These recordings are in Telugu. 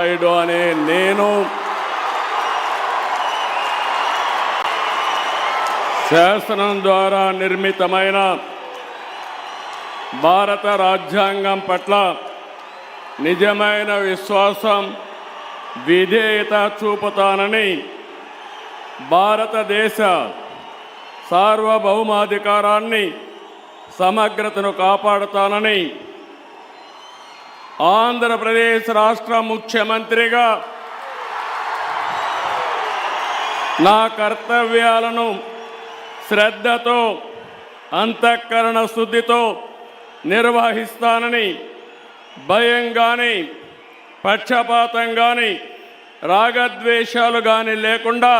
నాయుడు అనే నేను శాసనం ద్వారా నిర్మితమైన భారత రాజ్యాంగం పట్ల నిజమైన విశ్వాసం విధేయత చూపుతానని భారతదేశ సార్వభౌమాధికారాన్ని సమగ్రతను కాపాడుతానని ఆంధ్రప్రదేశ్ రాష్ట్ర ముఖ్యమంత్రిగా నా కర్తవ్యాలను శ్రద్ధతో అంతఃకరణ శుద్ధితో నిర్వహిస్తానని భయం కానీ పక్షపాతం కానీ రాగద్వేషాలు కానీ లేకుండా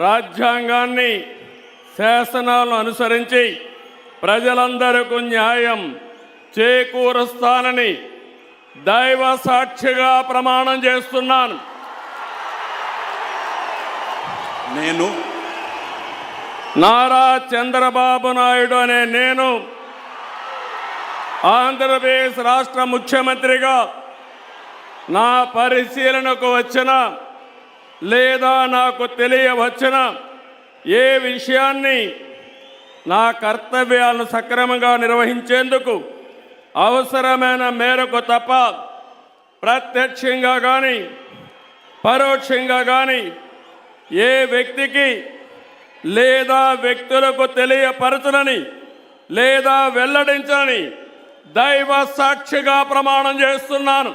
రాజ్యాంగాన్ని శాసనాలను అనుసరించి ప్రజలందరికీ న్యాయం చేకూరుస్తానని దైవ సాక్షిగా ప్రమాణం చేస్తున్నాను. నేను నారా చంద్రబాబు నాయుడు అనే నేను ఆంధ్రప్రదేశ్ రాష్ట్ర ముఖ్యమంత్రిగా నా పరిశీలనకు వచ్చిన లేదా నాకు తెలియవచ్చిన ఏ విషయాన్ని నా కర్తవ్యాలను సక్రమంగా నిర్వహించేందుకు అవసరమైన మేరకు తప్ప ప్రత్యక్షంగా కానీ పరోక్షంగా కానీ ఏ వ్యక్తికి లేదా వ్యక్తులకు తెలియపరచనని లేదా వెల్లడించని దైవ సాక్షిగా ప్రమాణం చేస్తున్నాను.